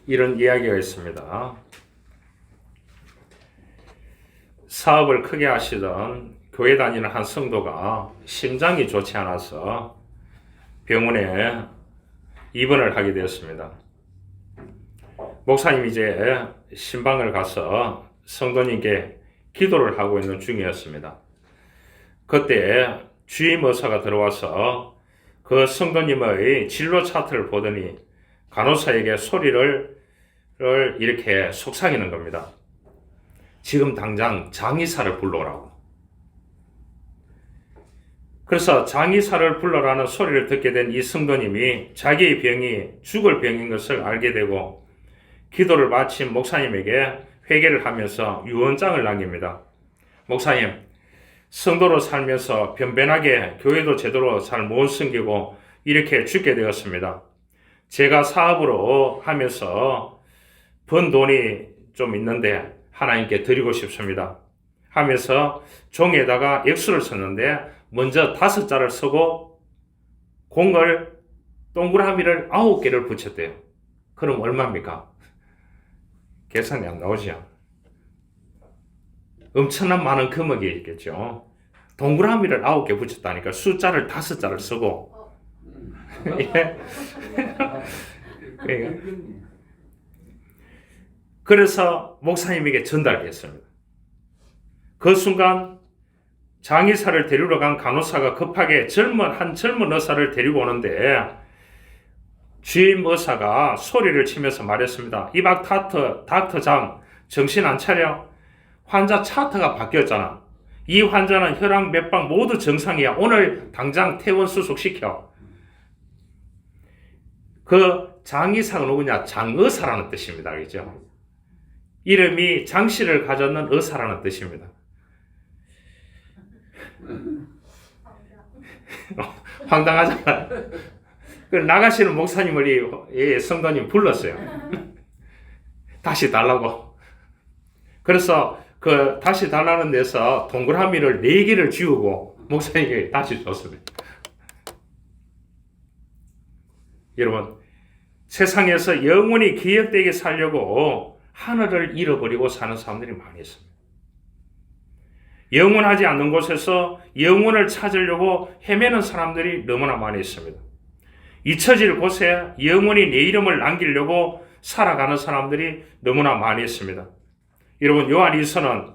이런 이야기가 있습니다. 사업을 크게 하시던 교회 다니는 한 성도가 심장이 좋지 않아서 병원에 입원을 하게 되었습니다. 목사님이 이제 신방을 가서 성도님께 기도를 하고 있는 중이었습니다. 그때 주임 의사가 들어와서 그 성도님의 진로 차트를 보더니 간호사에게 소리를 이렇게 속삭이는 겁니다. 지금 당장 장의사를 불러오라고. 그래서 장의사를 불러라는 소리를 듣게 된 이 성도님이 자기의 병이 죽을 병인 것을 알게 되고 기도를 마친 목사님에게 회개를 하면서 유언장을 남깁니다. 목사님, 성도로 살면서 변변하게 교회도 제대로 잘 못 섬기고 이렇게 죽게 되었습니다. 제가 사업으로 하면서 번 돈이 좀 있는데 하나님께 드리고 싶습니다 하면서 종에다가 액수를 썼는데 먼저 5자를 쓰고 공을 동그라미를 9개를 붙였대요. 그럼 얼마입니까? 계산이 안 나오죠. 엄청난 많은 금액이 있겠죠. 동그라미를 9개 붙였다니까 숫자를 5자를 쓰고 예. 그래서 목사님에게 전달했습니다. 그 순간 장의사를 데리러 간 간호사가 급하게 한 젊은 의사를 데리고 오는데 주임 의사가 소리를 치면서 말했습니다. 이박 닥터 장, 정신 안 차려? 환자 차트가 바뀌었잖아. 이 환자는 혈압 몇 방 모두 정상이야. 오늘 당장 퇴원 수속시켜. 그 장의사가 누구냐? 장의사라는 뜻입니다. 그죠? 이름이 장씨를 가졌는 의사라는 뜻입니다. 황당하잖아요. 나가시는 목사님을 이 성도님 불렀어요. 다시 달라고. 그래서 그 다시 달라는 데서 동그라미를 4개를 지우고 목사님에게 다시 줬습니다. 여러분, 세상에서 영원히 기억되게 살려고 하늘을 잃어버리고 사는 사람들이 많이 있습니다. 영원하지 않는 곳에서 영원을 찾으려고 헤매는 사람들이 너무나 많이 있습니다. 잊혀질 곳에 영원히 내 이름을 남기려고 살아가는 사람들이 너무나 많이 있습니다. 여러분, 요한일서는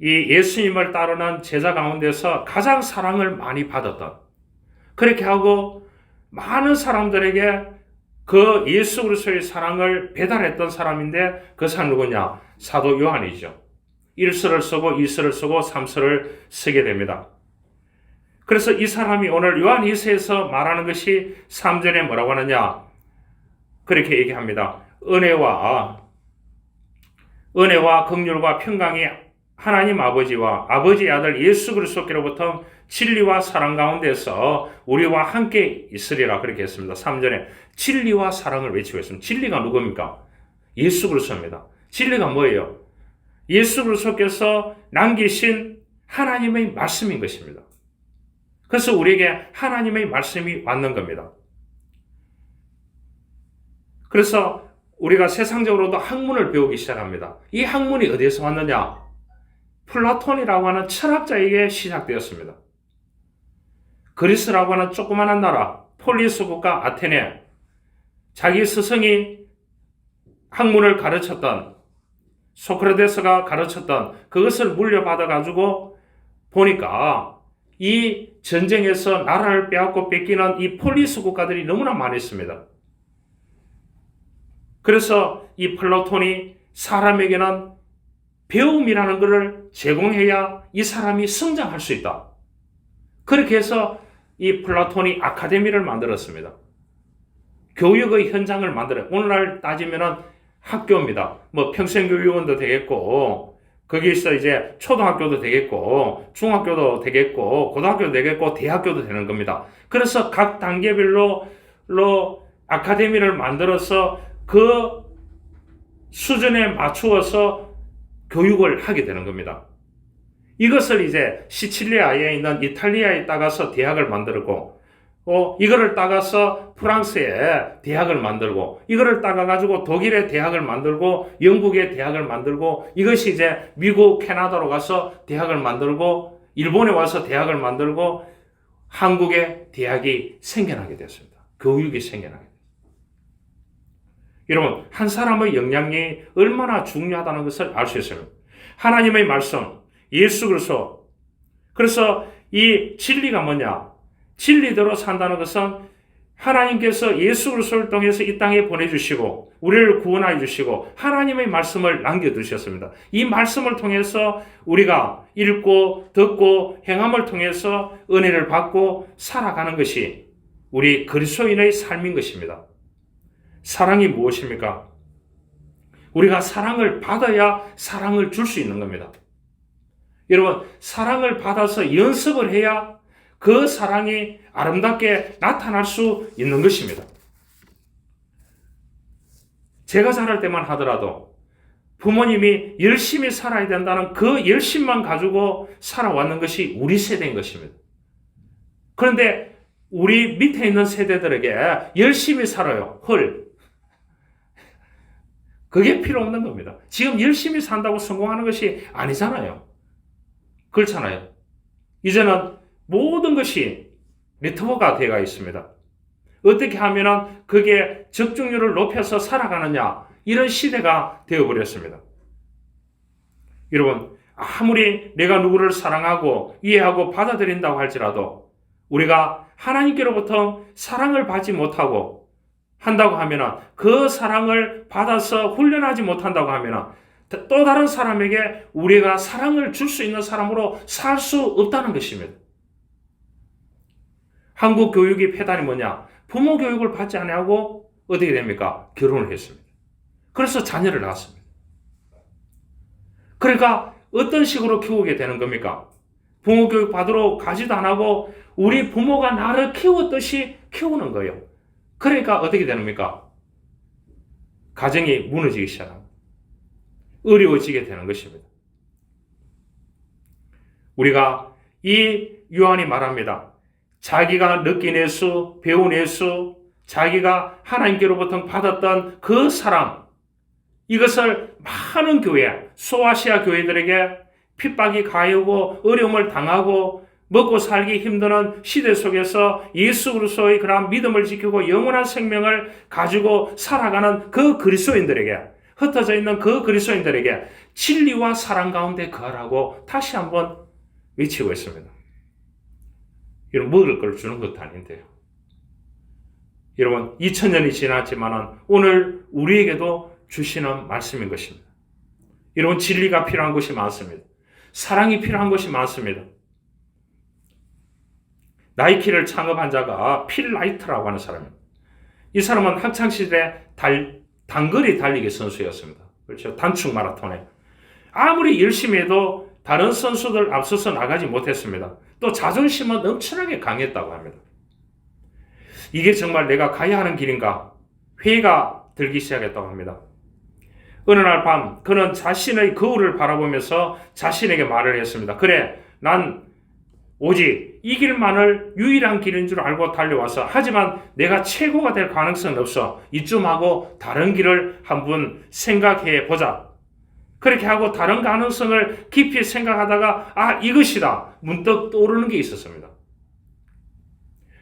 이 예수님을 따르는 제자 가운데서 가장 사랑을 많이 받았던, 그렇게 하고 많은 사람들에게 그 예수 그리스도의 사랑을 배달했던 사람인데 그 사람 누구냐? 사도 요한이죠. 1서를 쓰고 2서를 쓰고 3서를 쓰게 됩니다. 그래서 이 사람이 오늘 요한 2서에서 말하는 것이 3절에 뭐라고 하느냐? 그렇게 얘기합니다. 은혜와 긍휼과 평강이 하나님 아버지와 아버지의 아들 예수 그리스도께로부터 진리와 사랑 가운데서 우리와 함께 있으리라 그렇게 했습니다. 3절에 진리와 사랑을 외치고 있습니다. 진리가 누굽니까? 예수 그리스도입니다. 진리가 뭐예요? 예수 그리스도께서 남기신 하나님의 말씀인 것입니다. 그래서 우리에게 하나님의 말씀이 왔는 겁니다. 그래서 우리가 세상적으로도 학문을 배우기 시작합니다. 이 학문이 어디에서 왔느냐? 플라톤이라고 하는 철학자에게 시작되었습니다. 그리스라고 하는 조그마한 나라, 폴리스 국가 아테네, 자기 스승이 학문을 가르쳤던, 소크라테스가 가르쳤던 그것을 물려받아가지고 보니까 이 전쟁에서 나라를 빼앗고 뺏기는 이 폴리스 국가들이 너무나 많이 있습니다. 그래서 이 플라톤이 사람에게는 배움이라는 것을 제공해야 이 사람이 성장할 수 있다. 그렇게 해서 이 플라톤이 아카데미를 만들었습니다. 교육의 현장을 만들어요. 오늘날 따지면은 학교입니다. 뭐 평생교육원도 되겠고, 거기서 이제 초등학교도 되겠고, 중학교도 되겠고, 고등학교도 되겠고, 대학교도 되는 겁니다. 그래서 각 단계별로 아카데미를 만들어서 그 수준에 맞추어서 교육을 하게 되는 겁니다. 이것을 이제 시칠리아에 있는 이탈리아에 따가서 대학을 만들고, 이거를 따가서 프랑스에 대학을 만들고, 이거를 따가가지고 독일의 대학을 만들고, 영국의 대학을 만들고, 이것이 이제 미국, 캐나다로 가서 대학을 만들고, 일본에 와서 대학을 만들고, 한국의 대학이 생겨나게 됐습니다. 교육이 생겨나게 됐습니다. 여러분, 한 사람의 역량이 얼마나 중요하다는 것을 알 수 있어요. 하나님의 말씀, 예수 그리스도. 그래서 이 진리가 뭐냐? 진리대로 산다는 것은 하나님께서 예수 그리스도를 통해서 이 땅에 보내주시고 우리를 구원하여 주시고 하나님의 말씀을 남겨두셨습니다. 이 말씀을 통해서 우리가 읽고 듣고 행함을 통해서 은혜를 받고 살아가는 것이 우리 그리스도인의 삶인 것입니다. 사랑이 무엇입니까? 우리가 사랑을 받아야 사랑을 줄 수 있는 겁니다. 여러분, 사랑을 받아서 연습을 해야 그 사랑이 아름답게 나타날 수 있는 것입니다. 제가 자랄 때만 하더라도 부모님이 열심히 살아야 된다는 그 열심만 가지고 살아왔는 것이 우리 세대인 것입니다. 그런데 우리 밑에 있는 세대들에게 열심히 살아요. 그게 필요 없는 겁니다. 지금 열심히 산다고 성공하는 것이 아니잖아요. 그렇잖아요. 이제는 모든 것이 네트워크가 되어 있습니다. 어떻게 하면 그게 적중률을 높여서 살아가느냐, 이런 시대가 되어버렸습니다. 여러분, 아무리 내가 누구를 사랑하고 이해하고 받아들인다고 할지라도 우리가 하나님께로부터 사랑을 받지 못하고 한다고 하면 그 사랑을 받아서 훈련하지 못한다고 하면 또 다른 사람에게 우리가 사랑을 줄 수 있는 사람으로 살 수 없다는 것입니다. 한국 교육의 폐단이 뭐냐? 부모 교육을 받지 않고 어떻게 됩니까? 결혼을 했습니다. 그래서 자녀를 낳았습니다. 그러니까 어떤 식으로 키우게 되는 겁니까? 부모 교육 받으러 가지도 안 하고 우리 부모가 나를 키웠듯이 키우는 거예요. 그러니까 어떻게 되는입니까? 가정이 무너지기 시작합니다. 어려워지게 되는 것입니다. 우리가 이 요한이 말합니다. 자기가 느낀 예수, 배운 예수, 자기가 하나님께로부터 받았던 그 사랑, 이것을 많은 교회, 소아시아 교회들에게 핍박이 가하고 어려움을 당하고 먹고 살기 힘드는 시대 속에서 예수 그리스도의 그러한 믿음을 지키고 영원한 생명을 가지고 살아가는 그 그리스도인들에게, 흩어져 있는 그 그리스도인들에게 진리와 사랑 가운데 거하라고 다시 한번 외치고 있습니다. 여러분, 먹을 걸 주는 것도 아닌데요. 여러분, 2000년이 지났지만 오늘 우리에게도 주시는 말씀인 것입니다. 여러분, 진리가 필요한 것이 많습니다. 사랑이 필요한 것이 많습니다. 나이키를 창업한 자가 필 라이트라고 하는 사람입니다. 이 사람은 학창시절에 단거리 달리기 선수였습니다. 그렇죠? 단축 마라톤에. 아무리 열심히 해도 다른 선수들 앞서서 나가지 못했습니다. 또 자존심은 엄청나게 강했다고 합니다. 이게 정말 내가 가야 하는 길인가? 회의가 들기 시작했다고 합니다. 어느 날 밤 그는 자신의 거울을 바라보면서 자신에게 말을 했습니다. 그래, 난 오직 이 길만을 유일한 길인 줄 알고 달려와서 하지만 내가 최고가 될 가능성은 없어. 이쯤 하고 다른 길을 한번 생각해 보자. 그렇게 하고 다른 가능성을 깊이 생각하다가 이것이다. 문득 떠오르는 게 있었습니다.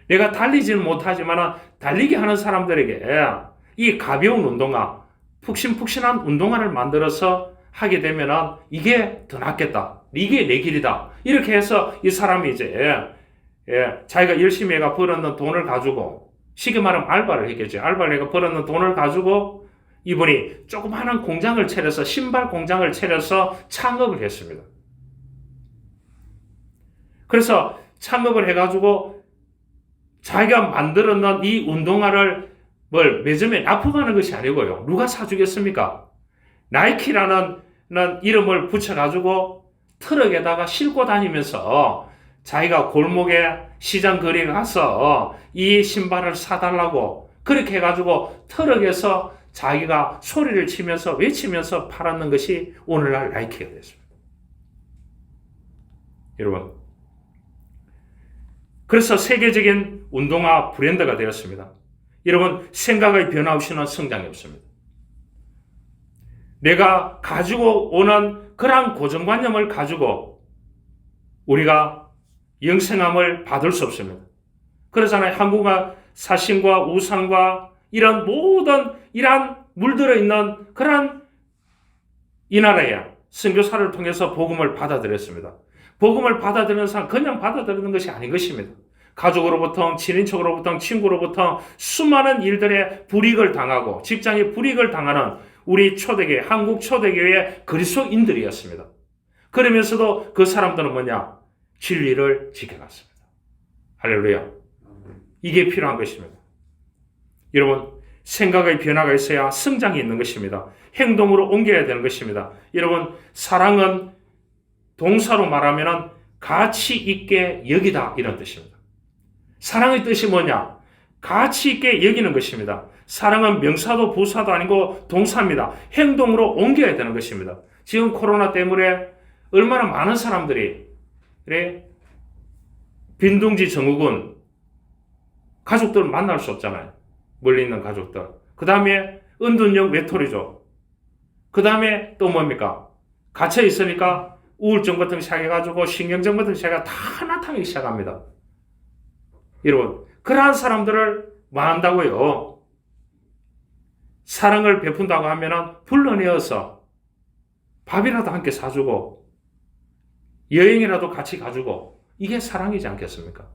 내가 달리지는 못하지만 달리기 하는 사람들에게 이 가벼운 운동화, 푹신푹신한 운동화를 만들어서 하게 되면 이게 더 낫겠다. 이게 내 길이다. 이렇게 해서 이 사람이 이제 자기가 열심히 해가 벌었는 돈을 가지고, 쉽게 말하면 알바를 했겠죠. 알바를 해가 벌었는 돈을 가지고 이분이 조그마한 공장을 차려서, 신발 공장을 차려서 창업을 했습니다. 그래서 창업을 해가지고 자기가 만들어놓은 이 운동화를 매점에 납품하는 것이 아니고요. 누가 사주겠습니까? 나이키라는 이름을 붙여가지고 트럭에다가 싣고 다니면서 자기가 골목에 시장 거리에 가서 이 신발을 사달라고 그렇게 해가지고 트럭에서 자기가 소리를 치면서 외치면서 팔았는 것이 오늘날 나이키가 됐습니다. 여러분, 그래서 세계적인 운동화 브랜드가 되었습니다. 여러분, 생각의 변화 없이는 성장이 없습니다. 내가 가지고 오는 그러한 고정관념을 가지고 우리가 영생함을 받을 수 없습니다. 그러잖아요. 한국과 사신과 우상과 이런 모든 이러한 물들어 있는 그러한 이 나라에 선교사를 통해서 복음을 받아들였습니다. 복음을 받아들이는 사람 그냥 받아들이는 것이 아닌 것입니다. 가족으로부터, 친인척으로부터, 친구로부터 수많은 일들에 불이익을 당하고 직장에 불이익을 당하는 우리 초대교회, 한국 초대교회의 그리스도인들이었습니다. 그러면서도 그 사람들은 뭐냐? 진리를 지켜갔습니다. 할렐루야. 이게 필요한 것입니다. 여러분, 생각의 변화가 있어야 성장이 있는 것입니다. 행동으로 옮겨야 되는 것입니다. 여러분, 사랑은 동사로 말하면 가치 있게 여기다 이런 뜻입니다. 사랑의 뜻이 뭐냐? 가치 있게 여기는 것입니다. 사랑은 명사도 부사도 아니고 동사입니다. 행동으로 옮겨야 되는 것입니다. 지금 코로나 때문에 얼마나 많은 사람들이 빈둥지 증후군 가족들 만날 수 없잖아요. 멀리 있는 가족들. 그 다음에 은둔형 외톨이죠. 그 다음에 또 뭡니까? 갇혀 있으니까 우울증 같은 거 시작해가지고 신경증 같은 거 시작해가 다 나타나기 시작합니다. 여러분, 그러한 사람들을 뭐 한다고요? 사랑을 베푼다고 하면은 불러내어서 밥이라도 함께 사주고 여행이라도 같이 가주고 이게 사랑이지 않겠습니까?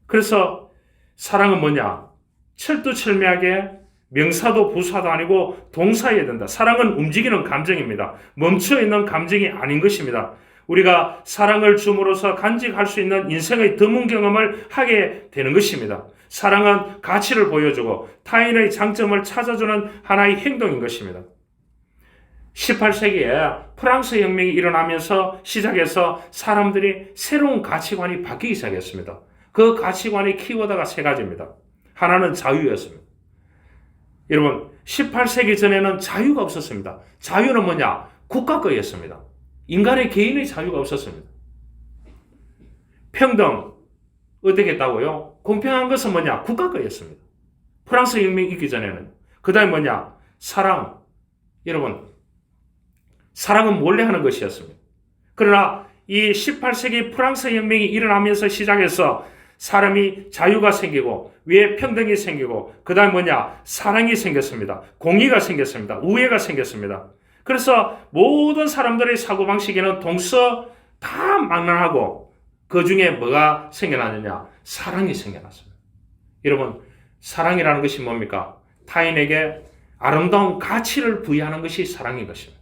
그래서 사랑은 뭐냐? 철두철미하게 명사도 부사도 아니고 동사여야 된다. 사랑은 움직이는 감정입니다. 멈춰있는 감정이 아닌 것입니다. 우리가 사랑을 줌으로써 간직할 수 있는 인생의 드문 경험을 하게 되는 것입니다. 사랑은 가치를 보여주고 타인의 장점을 찾아주는 하나의 행동인 것입니다. 18세기에 프랑스 혁명이 일어나면서 시작해서 사람들이 새로운 가치관이 바뀌기 시작했습니다. 그 가치관의 키워드가 세 가지입니다. 하나는 자유였습니다. 여러분, 18세기 전에는 자유가 없었습니다. 자유는 뭐냐? 국가 거였습니다. 인간의 개인의 자유가 없었습니다. 평등, 어떻게 했다고요? 공평한 것은 뭐냐? 국가 거였습니다. 프랑스 혁명이 있기 전에는. 그 다음에 뭐냐? 사랑. 여러분, 사랑은 몰래 하는 것이었습니다. 그러나 이 18세기 프랑스 혁명이 일어나면서 시작해서 사람이 자유가 생기고 위에 평등이 생기고 그 다음에 뭐냐? 사랑이 생겼습니다. 공의가 생겼습니다. 우애가 생겼습니다. 그래서 모든 사람들의 사고방식에는 동서 다 망라하고 그 중에 뭐가 생겨나느냐? 사랑이 생겨났습니다. 여러분, 사랑이라는 것이 뭡니까? 타인에게 아름다운 가치를 부여하는 것이 사랑인 것입니다.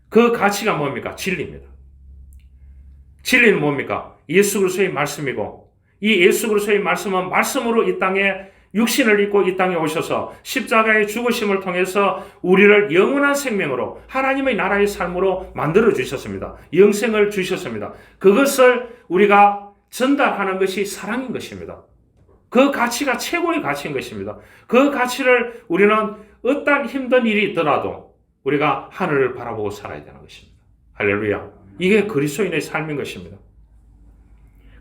그 가치가 뭡니까? 진리입니다. 진리는 뭡니까? 예수 그리스도의 말씀이고 이 예수 그리스도의 말씀은 말씀으로 이 땅에 육신을 입고 이 땅에 오셔서 십자가의 죽으심을 통해서 우리를 영원한 생명으로 하나님의 나라의 삶으로 만들어 주셨습니다. 영생을 주셨습니다. 그것을 우리가 전달하는 것이 사랑인 것입니다. 그 가치가 최고의 가치인 것입니다. 그 가치를 우리는 어떤 힘든 일이 있더라도 우리가 하늘을 바라보고 살아야 되는 것입니다. 할렐루야. 이게 그리스도인의 삶인 것입니다.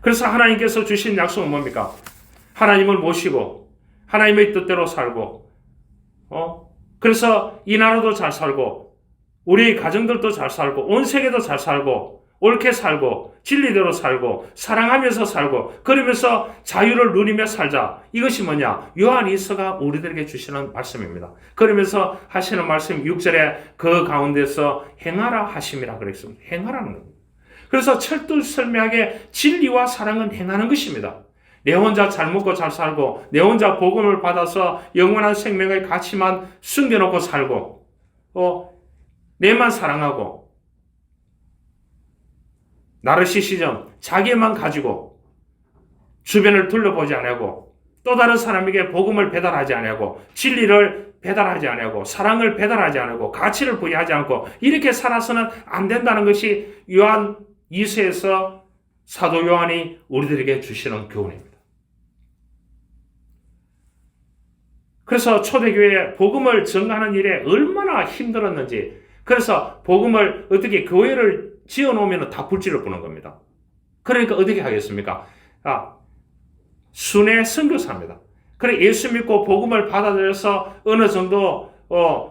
그래서 하나님께서 주신 약속은 뭡니까? 하나님을 모시고 하나님의 뜻대로 살고 그래서 이 나라도 잘 살고 우리 가정들도 잘 살고 온 세계도 잘 살고 옳게 살고 진리대로 살고 사랑하면서 살고 그러면서 자유를 누리며 살자. 이것이 뭐냐? 요한일서가 우리들에게 주시는 말씀입니다. 그러면서 하시는 말씀 6절에 그 가운데서 행하라 하심이라 그랬습니다. 행하라는 겁니다. 그래서 철두철미하게 진리와 사랑은 행하는 것입니다. 내 혼자 잘 먹고 잘 살고 내 혼자 복음을 받아서 영원한 생명의 가치만 숨겨놓고 살고 내만 사랑하고 나르시시즘 자기만 가지고 주변을 둘러보지 않고 또 다른 사람에게 복음을 배달하지 않고 진리를 배달하지 않고 사랑을 배달하지 않고 가치를 부여하지 않고 이렇게 살아서는 안 된다는 것이 요한 2서에서 사도 요한이 우리들에게 주시는 교훈입니다. 그래서 초대교회에 복음을 전가하는 일에 얼마나 힘들었는지 그래서 복음을 어떻게 교회를 지어놓으면 다 불질러 부는 겁니다. 그러니까 어떻게 하겠습니까? 순회 선교사입니다. 그래 예수 믿고 복음을 받아들여서 어느 정도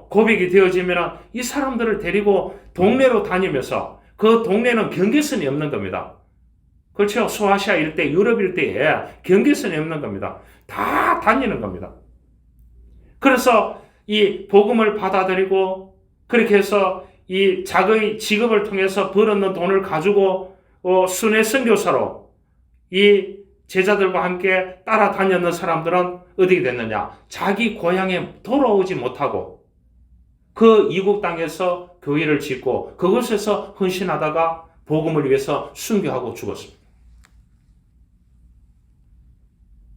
고백이 되어지면 이 사람들을 데리고 동네로 다니면서 그 동네는 경계선이 없는 겁니다. 그렇죠? 소아시아 일대, 유럽 일대에 경계선이 없는 겁니다. 다 다니는 겁니다. 그래서 이 복음을 받아들이고 그렇게 해서 이 자기의 직업을 통해서 벌었는 돈을 가지고 순회 선교사로 이 제자들과 함께 따라다녔는 사람들은 어떻게 됐느냐? 자기 고향에 돌아오지 못하고 그 이국 땅에서 교회를 짓고 그곳에서 헌신하다가 복음을 위해서 순교하고 죽었습니다.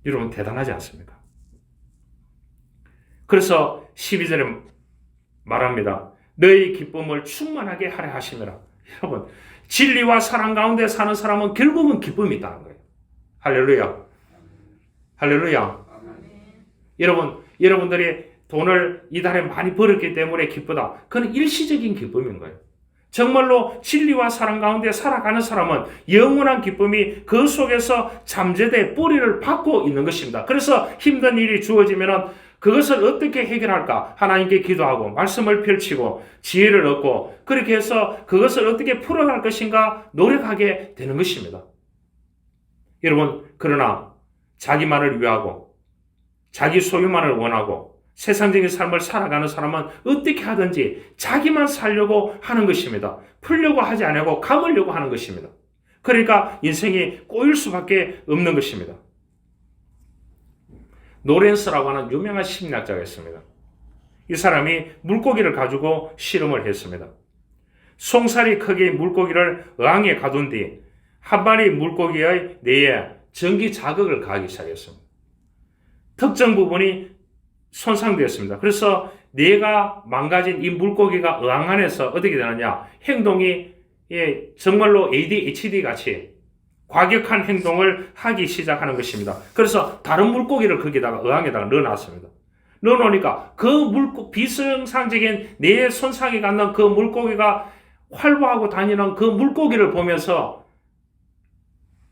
여러분 대단하지 않습니까? 그래서 12절에 말합니다. 너희 기쁨을 충만하게 하려 하심이라. 여러분 진리와 사랑 가운데 사는 사람은 결국은 기쁨이 있다는 거예요. 할렐루야. 할렐루야. 여러분들이 돈을 이달에 많이 벌었기 때문에 기쁘다. 그건 일시적인 기쁨인 거예요. 정말로 진리와 사랑 가운데 살아가는 사람은 영원한 기쁨이 그 속에서 잠재돼 뿌리를 받고 있는 것입니다. 그래서 힘든 일이 주어지면 그것을 어떻게 해결할까? 하나님께 기도하고 말씀을 펼치고 지혜를 얻고 그렇게 해서 그것을 어떻게 풀어갈 것인가 노력하게 되는 것입니다. 여러분 그러나 자기만을 위하고 자기 소유만을 원하고 세상적인 삶을 살아가는 사람은 어떻게 하든지 자기만 살려고 하는 것입니다. 풀려고 하지 않고 감으려고 하는 것입니다. 그러니까 인생이 꼬일 수밖에 없는 것입니다. 노렌스라고 하는 유명한 심리학자가 있습니다. 이 사람이 물고기를 가지고 실험을 했습니다. 송사리 크기의 물고기를 어항에 가둔 뒤 한 마리 물고기의 뇌에 전기 자극을 가하기 시작했습니다. 특정 부분이 손상되었습니다. 그래서 뇌가 망가진 이 물고기가 어항 안에서 어떻게 되느냐? 행동이 정말로 ADHD 같이 과격한 행동을 하기 시작하는 것입니다. 그래서 다른 물고기를 거기다가 어항에다가 넣어놨습니다. 넣어놓으니까 그 비정상적인 뇌에 손상이 갖는 그 물고기가 활보하고 다니는 그 물고기를 보면서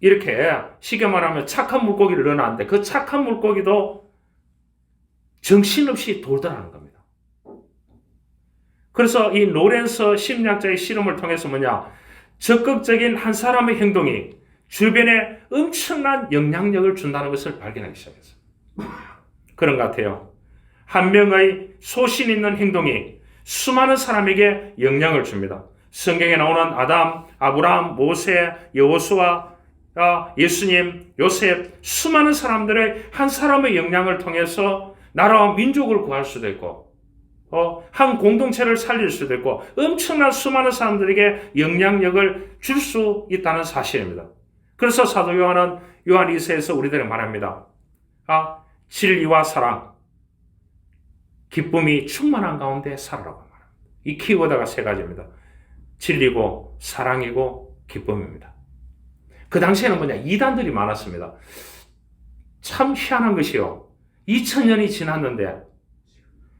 이렇게 쉽게 말하면 착한 물고기를 넣어놨는데 그 착한 물고기도 정신없이 돌더라는 겁니다. 그래서 이 로렌서 심리학자의 실험을 통해서 적극적인 한 사람의 행동이 주변에 엄청난 영향력을 준다는 것을 발견하기 시작했어요. 그런 것 같아요. 한 명의 소신 있는 행동이 수많은 사람에게 영향을 줍니다. 성경에 나오는 아담, 아브라함, 모세, 여호수아, 예수님, 요셉, 수많은 사람들의 한 사람의 영향을 통해서 나라와 민족을 구할 수도 있고 한 공동체를 살릴 수도 있고 엄청난 수많은 사람들에게 영향력을 줄 수 있다는 사실입니다. 그래서 사도 요한은 요한 2서에서 우리들에게 말합니다. 진리와 사랑, 기쁨이 충만한 가운데 살아라고 말합니다. 이 키워드가 세 가지입니다. 진리고 사랑이고 기쁨입니다. 그 당시에는 이단들이 많았습니다. 참 희한한 것이요. 2000년이 지났는데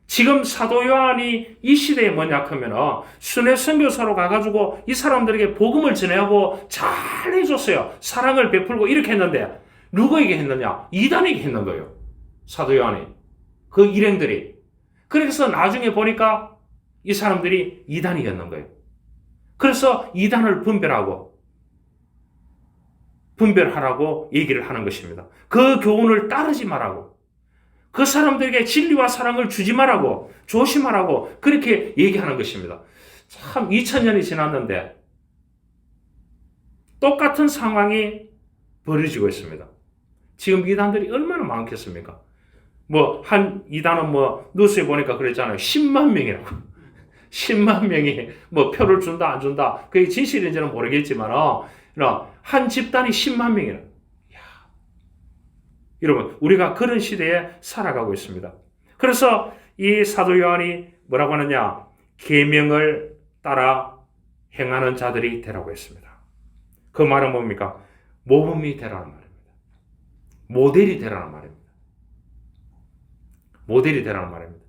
지금 사도 요한이 이 시대에 하면 순회 선교사로 가가지고 이 사람들에게 복음을 전해하고 잘 해줬어요. 사랑을 베풀고 이렇게 했는데 누구에게 했느냐? 이단에게 했는 거예요. 사도 요한이. 그 일행들이. 그래서 나중에 보니까 이 사람들이 이단이었는 거예요. 그래서 이단을 분별하라고 얘기를 하는 것입니다. 그 교훈을 따르지 말라고. 그 사람들에게 진리와 사랑을 주지 말라고, 조심하라고 그렇게 얘기하는 것입니다. 참 2000년이 지났는데 똑같은 상황이 벌어지고 있습니다. 지금 이단들이 얼마나 많겠습니까? 한 이단은 뉴스에 보니까 그랬잖아요. 10만 명이라고. 10만 명이 표를 준다 안 준다. 그게 진실인지는 모르겠지만 한 집단이 10만 명이라고. 여러분, 우리가 그런 시대에 살아가고 있습니다. 그래서 이 사도 요한이 뭐라고 하느냐? 계명을 따라 행하는 자들이 되라고 했습니다. 그 말은 뭡니까? 모범이 되라는 말입니다. 모델이 되라는 말입니다. 모델이 되라는 말입니다.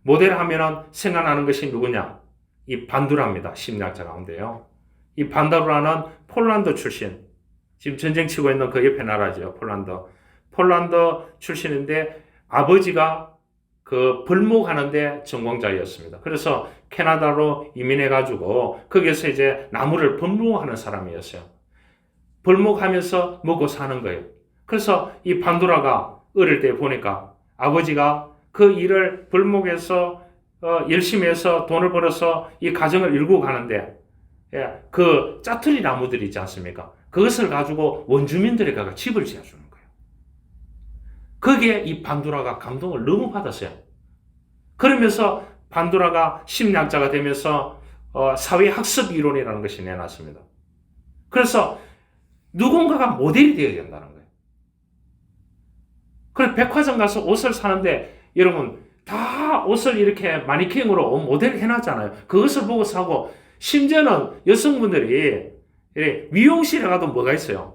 모델 하면은 생각나는 것이 누구냐? 이 반두라입니다. 심리학자 가운데요. 이 반두라는 폴란드 출신 지금 전쟁 치고 있는 그 옆에 나라죠. 폴란드 출신인데 아버지가 그 벌목하는데 전공자였습니다. 그래서 캐나다로 이민해가지고 거기서 이제 나무를 벌목하는 사람이었어요. 벌목하면서 먹고 사는 거예요. 그래서 이 판도라가 어릴 때 보니까 아버지가 그 일을 벌목해서 열심히 해서 돈을 벌어서 이 가정을 일구고 가는데 그 짜투리 나무들이 있지 않습니까? 그것을 가지고 원주민들에게 집을 지어주는 거예요. 거기에 이 판도라가 감동을 너무 받았어요. 그러면서 판도라가 심리학자가 되면서 사회학습 이론이라는 것이 내놨습니다. 그래서 누군가가 모델이 되어야 된다는 거예요. 그래서 백화점 가서 옷을 사는데 여러분 다 옷을 이렇게 마니킹으로 모델 해놨잖아요. 그것을 보고 사고 심지어는 여성분들이 미용실에 가도 뭐가 있어요?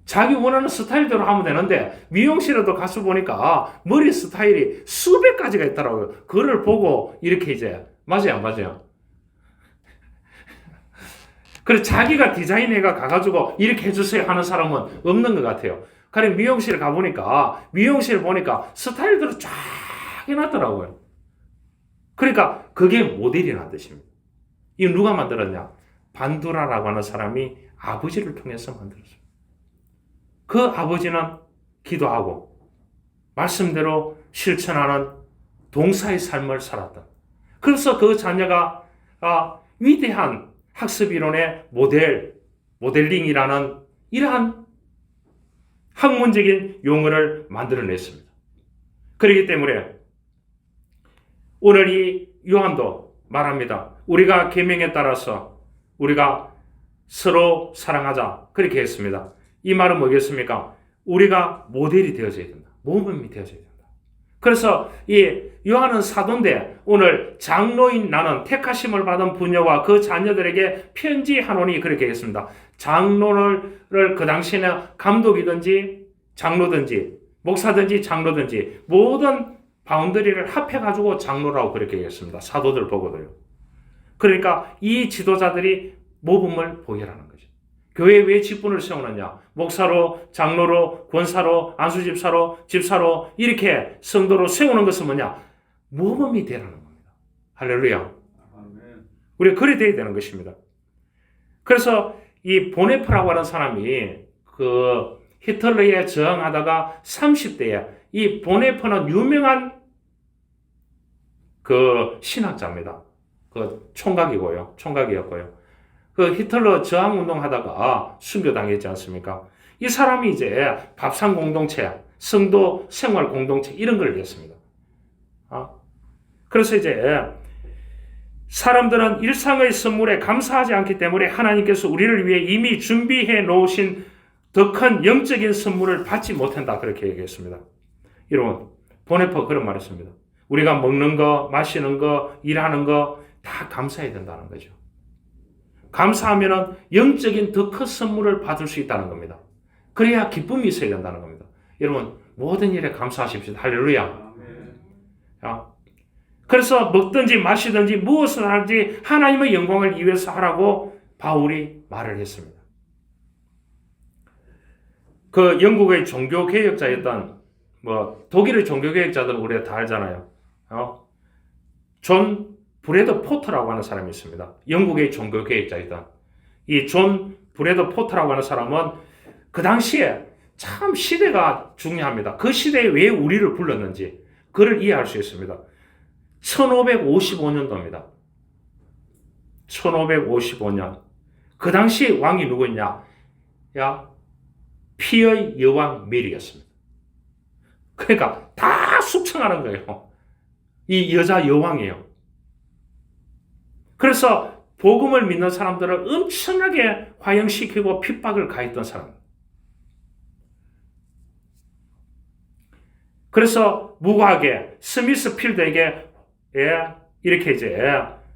자기 원하는 스타일대로 하면 되는데 미용실에도 가서 보니까 머리 스타일이 수백 가지가 있더라고요. 그걸 보고 이렇게 이제 맞아요, 안 맞아요? 그래서 자기가 디자인해가 가가지고 이렇게 해주세요 하는 사람은 없는 것 같아요. 그래 미용실 가보니까 미용실 보니까 스타일대로 쫙 해놨더라고요. 그러니까 그게 모델이라는 뜻입니다. 이 누가 만들었냐? 판도라라고 하는 사람이 아버지를 통해서 만들었어요. 그 아버지는 기도하고 말씀대로 실천하는 동사의 삶을 살았다. 그래서 그 자녀가 위대한 학습이론의 모델링이라는 이러한 학문적인 용어를 만들어냈습니다. 그렇기 때문에 오늘 이 요한도 말합니다. 우리가 계명에 따라서 우리가 서로 사랑하자. 그렇게 했습니다. 이 말은 뭐겠습니까? 우리가 모델이 되어져야 된다. 모범이 되어져야 된다. 그래서 이 요한은 사도인데 오늘 장로인 나는 택하심을 받은 부녀와 그 자녀들에게 편지하노니 그렇게 했습니다. 장로를 그 당시에는 감독이든지 장로든지 목사든지 장로든지 모든 바운더리를 합해가지고 장로라고 그렇게 했습니다. 사도들 보고도요. 그러니까 이 지도자들이 모범을 보이라는 거죠. 교회에 왜 직분을 세우느냐? 목사로, 장로로, 권사로, 안수집사로, 집사로 이렇게 성도로 세우는 것은 뭐냐? 모범이 되라는 겁니다. 할렐루야. 우리가 그래 돼야 되는 것입니다. 그래서 이 보네프라고 하는 사람이 그 히틀러에 저항하다가 30대에 이 보네프는 유명한 그 신학자입니다. 그 총각이었고요. 그 히틀러 저항 운동하다가 순교당했지 않습니까? 이 사람이 이제 밥상 공동체, 성도 생활 공동체 이런 걸 냈습니다. 그래서 이제 사람들은 일상의 선물에 감사하지 않기 때문에 하나님께서 우리를 위해 이미 준비해 놓으신 더 큰 영적인 선물을 받지 못한다. 그렇게 얘기했습니다. 여러분, 보네퍼 그런 말 했습니다. 우리가 먹는 거, 마시는 거, 일하는 거 다 감사해야 된다는 거죠. 감사하면은 영적인 더 큰 선물을 받을 수 있다는 겁니다. 그래야 기쁨이 있어야 된다는 겁니다. 여러분, 모든 일에 감사하십시오. 할렐루야. 그래서 먹든지 마시든지 무엇을 하든지 하나님의 영광을 위해서 하라고 바울이 말을 했습니다. 그 영국의 종교개혁자였던 독일의 종교개혁자들은 우리가 다 알잖아요. 존 브래드 포터라고 하는 사람이 있습니다. 영국의 종교개혁자이던 이 존 브래드 포터라고 하는 사람은 그 당시에 참 시대가 중요합니다. 그 시대에 왜 우리를 불렀는지 그를 이해할 수 있습니다. 1555년도입니다. 1555년. 그 당시 왕이 누구냐? 피의 여왕 메리였습니다. 그러니까 다 숙청하는 거예요. 이 여자 여왕이에요. 그래서 복음을 믿는 사람들을 엄청나게 화형시키고 핍박을 가했던 사람. 그래서 무고하게 스미스 필드에게 이렇게 이제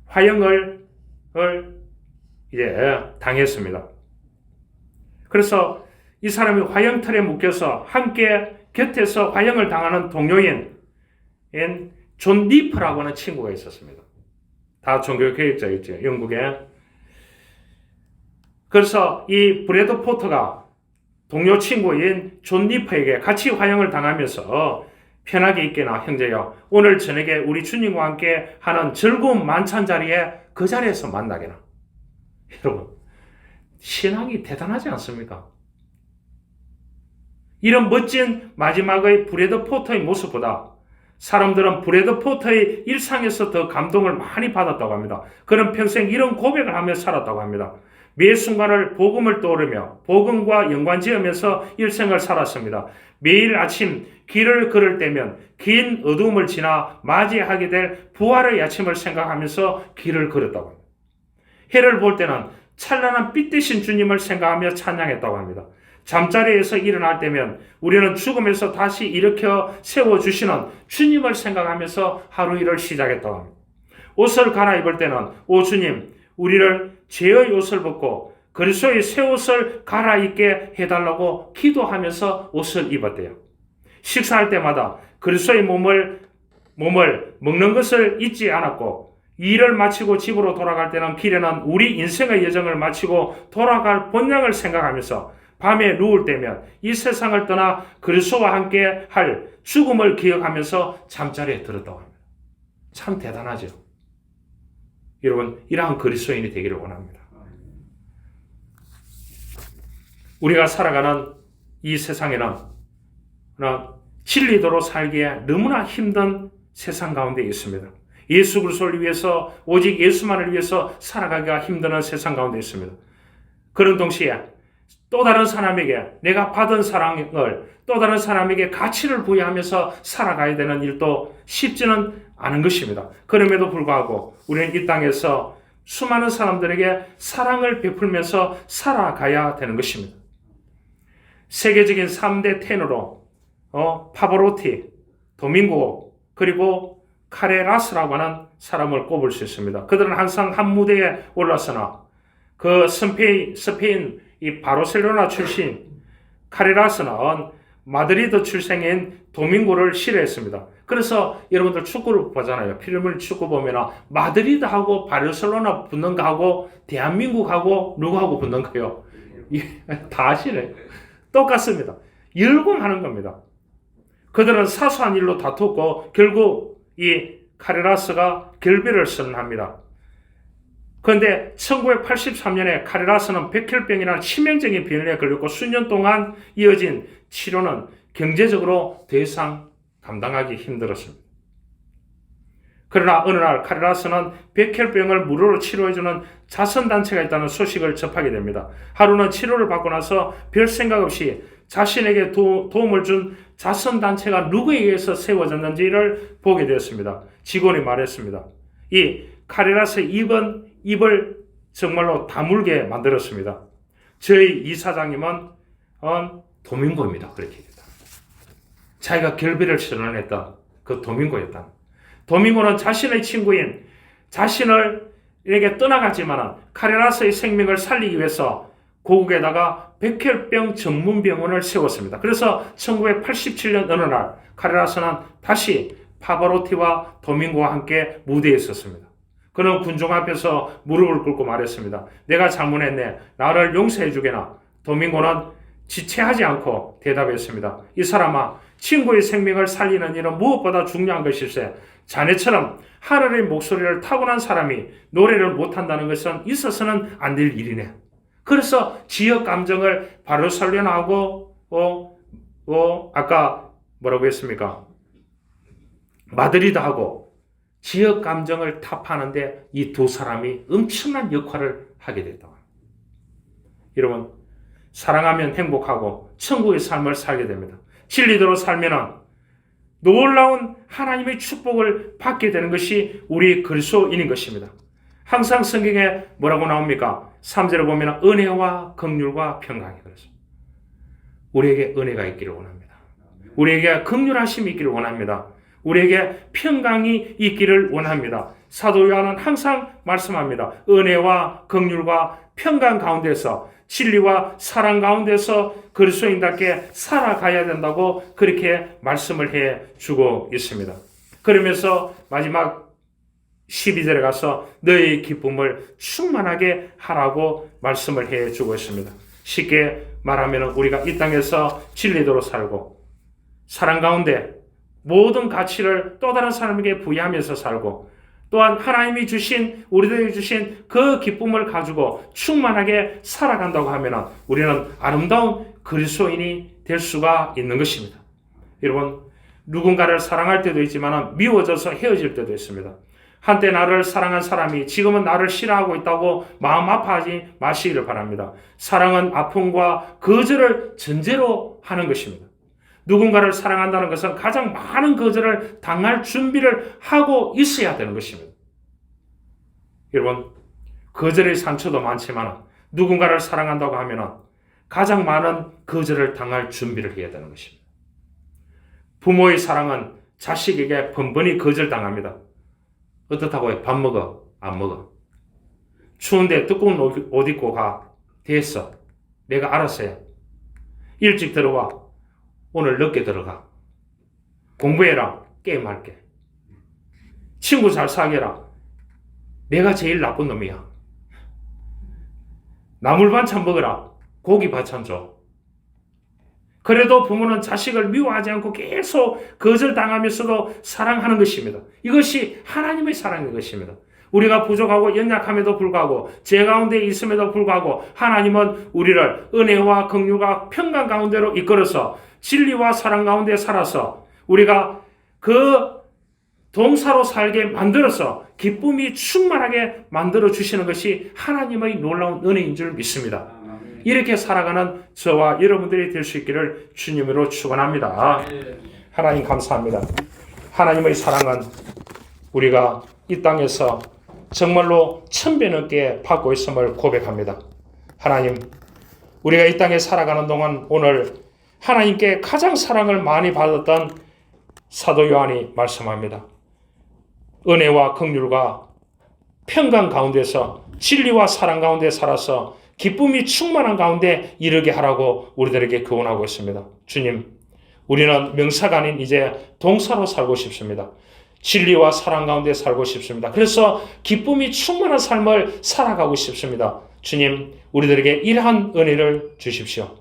화형을 이제 당했습니다. 그래서 이 사람이 화형틀에 묶여서 함께 곁에서 화형을 당하는 동료인 존 리프라고 하는 친구가 있었습니다. 다 종교개혁자였죠. 영국에. 그래서 이 브래드 포터가 동료 친구인 존 니퍼에게 같이 화형을 당하면서 편하게 있게나 형제여, 오늘 저녁에 우리 주님과 함께 하는 즐거운 만찬 자리에 그 자리에서 만나게나. 여러분, 신앙이 대단하지 않습니까? 이런 멋진 마지막의 브래드 포터의 모습보다 사람들은 브래드 포터의 일상에서 더 감동을 많이 받았다고 합니다. 그는 평생 이런 고백을 하며 살았다고 합니다. 매 순간을 복음을 떠오르며 복음과 연관지으면서 일생을 살았습니다. 매일 아침 길을 걸을 때면 긴 어두움을 지나 맞이하게 될 부활의 아침을 생각하면서 길을 걸었다고 합니다. 해를 볼 때는 찬란한 빛 대신 주님을 생각하며 찬양했다고 합니다. 잠자리에서 일어날 때면 우리는 죽음에서 다시 일으켜 세워주시는 주님을 생각하면서 하루 일을 시작했다고 합니다. 옷을 갈아입을 때는 오 주님, 우리를 죄의 옷을 벗고 그리스도의 새 옷을 갈아입게 해달라고 기도하면서 옷을 입었대요. 식사할 때마다 그리스도의 몸을 먹는 것을 잊지 않았고, 일을 마치고 집으로 돌아갈 때는 길에는 우리 인생의 여정을 마치고 돌아갈 본향을 생각하면서 밤에 누울 때면 이 세상을 떠나 그리스도와 함께 할 죽음을 기억하면서 잠자리에 들었다고 합니다. 참 대단하죠. 여러분, 이러한 그리스도인이 되기를 원합니다. 우리가 살아가는 이 세상에는 진리대로 살기에 너무나 힘든 세상 가운데 있습니다. 예수 그리스도를 위해서, 오직 예수만을 위해서 살아가기가 힘든 세상 가운데 있습니다. 그런 동시에 또 다른 사람에게 내가 받은 사랑을 또 다른 사람에게 가치를 부여하면서 살아가야 되는 일도 쉽지는 않은 것입니다. 그럼에도 불구하고 우리는 이 땅에서 수많은 사람들에게 사랑을 베풀면서 살아가야 되는 것입니다. 세계적인 3대 테너로 파바로티, 도밍고, 그리고 카레라스라고 하는 사람을 꼽을 수 있습니다. 그들은 항상 한 무대에 올라서나 그 스페인 이 바르셀로나 출신 카레라스는 마드리드 출생인 도밍고를 싫어했습니다. 그래서 여러분들 축구를 보잖아요. 프리미어 축구 보면 마드리드하고 바르셀로나 붙는 거하고 대한민국하고 누구하고 붙는 거예요? 다 싫어요. 똑같습니다. 열공하는 겁니다. 그들은 사소한 일로 다투고 결국 이 카레라스가 결별을 선언합니다. 그런데 1983년에 카레라스는 백혈병이라는 치명적인 병에 걸렸고 수년 동안 이어진 치료는 경제적으로 더 이상 감당하기 힘들었습니다. 그러나 어느 날 카레라스는 백혈병을 무료로 치료해주는 자선단체가 있다는 소식을 접하게 됩니다. 하루는 치료를 받고 나서 별 생각 없이 자신에게 도움을 준 자선단체가 누구에 의해서 세워졌는지를 보게 되었습니다. 직원이 말했습니다. 이 카레라스의 입을 정말로 다물게 만들었습니다. 저희 이사장님은 도밍고입니다. 그렇게 얘기했다. 자기가 결별을 선언했던 그 도밍고였다. 도밍고는 자신의 친구인 자신에게 떠나갔지만 카레라스의 생명을 살리기 위해서 고국에다가 백혈병 전문병원을 세웠습니다. 그래서 1987년 어느 날 카레라스는 다시 파바로티와 도밍고와 함께 무대에 섰습니다. 그는 군중 앞에서 무릎을 꿇고 말했습니다. 내가 잘못했네. 나를 용서해 주게나. 도밍고는 지체하지 않고 대답했습니다. 이 사람아, 친구의 생명을 살리는 일은 무엇보다 중요한 것일세. 자네처럼 하늘의 목소리를 타고난 사람이 노래를 못한다는 것은 있어서는 안 될 일이네. 그래서 지역 감정을 바르셀로나하고 아까 뭐라고 했습니까? 마드리드하고 지역 감정을 타파하는데 이 두 사람이 엄청난 역할을 하게 됐다고 합니다. 여러분, 사랑하면 행복하고 천국의 삶을 살게 됩니다. 진리대로 살면은 놀라운 하나님의 축복을 받게 되는 것이 우리 그리스도인인 것입니다. 항상 성경에 뭐라고 나옵니까? 3절에 보면 은혜와 긍휼과 평강이 그렇습니다. 우리에게 은혜가 있기를 원합니다. 우리에게 긍휼하심이 있기를 원합니다. 우리에게 평강이 있기를 원합니다. 사도 요한은 항상 말씀합니다. 은혜와 긍휼과 평강 가운데서 진리와 사랑 가운데서 그리스도인답게 살아가야 된다고 그렇게 말씀을 해 주고 있습니다. 그러면서 마지막 12절에 가서 너의 기쁨을 충만하게 하라고 말씀을 해주고 있습니다. 쉽게 말하면 우리가 이 땅에서 진리대로 살고 사랑 가운데 모든 가치를 또 다른 사람에게 부여하면서 살고 또한 하나님이 주신 우리들에게 주신 그 기쁨을 가지고 충만하게 살아간다고 하면 우리는 아름다운 그리스도인이 될 수가 있는 것입니다. 여러분, 누군가를 사랑할 때도 있지만 미워져서 헤어질 때도 있습니다. 한때 나를 사랑한 사람이 지금은 나를 싫어하고 있다고 마음 아파하지 마시기를 바랍니다. 사랑은 아픔과 거절을 전제로 하는 것입니다. 누군가를 사랑한다는 것은 가장 많은 거절을 당할 준비를 하고 있어야 되는 것입니다. 여러분, 거절의 상처도 많지만 누군가를 사랑한다고 하면 가장 많은 거절을 당할 준비를 해야 되는 것입니다. 부모의 사랑은 자식에게 번번이 거절당합니다. 어떻다고 해? 밥 먹어? 안 먹어? 추운데 두꺼운 옷 입고 가. 됐어. 내가 알아서 해. 일찍 들어와. 오늘 늦게 들어가. 공부해라. 게임할게. 친구 잘 사귀라. 내가 제일 나쁜 놈이야. 나물 반찬 먹어라. 고기 반찬 줘. 그래도 부모는 자식을 미워하지 않고 계속 거절당하면서도 사랑하는 것입니다. 이것이 하나님의 사랑인 것입니다. 우리가 부족하고 연약함에도 불구하고 죄 가운데 있음에도 불구하고 하나님은 우리를 은혜와 긍휼과 평강 가운데로 이끌어서 진리와 사랑 가운데 살아서 우리가 그 동사로 살게 만들어서 기쁨이 충만하게 만들어 주시는 것이 하나님의 놀라운 은혜인 줄 믿습니다. 이렇게 살아가는 저와 여러분들이 될 수 있기를 주님으로 축원합니다. 하나님 감사합니다. 하나님의 사랑은 우리가 이 땅에서 정말로 1000배 넘게 받고 있음을 고백합니다. 하나님, 우리가 이 땅에 살아가는 동안 오늘 하나님께 가장 사랑을 많이 받았던 사도 요한이 말씀합니다. 은혜와 긍휼과 평강 가운데서 진리와 사랑 가운데 살아서 기쁨이 충만한 가운데 이르게 하라고 우리들에게 교훈하고 있습니다. 주님, 우리는 명사가 아닌 이제 동사로 살고 싶습니다. 진리와 사랑 가운데 살고 싶습니다. 그래서 기쁨이 충만한 삶을 살아가고 싶습니다. 주님, 우리들에게 이러한 은혜를 주십시오.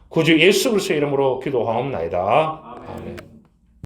구주 예수 그리스도의 이름으로 기도하옵나이다. 아멘.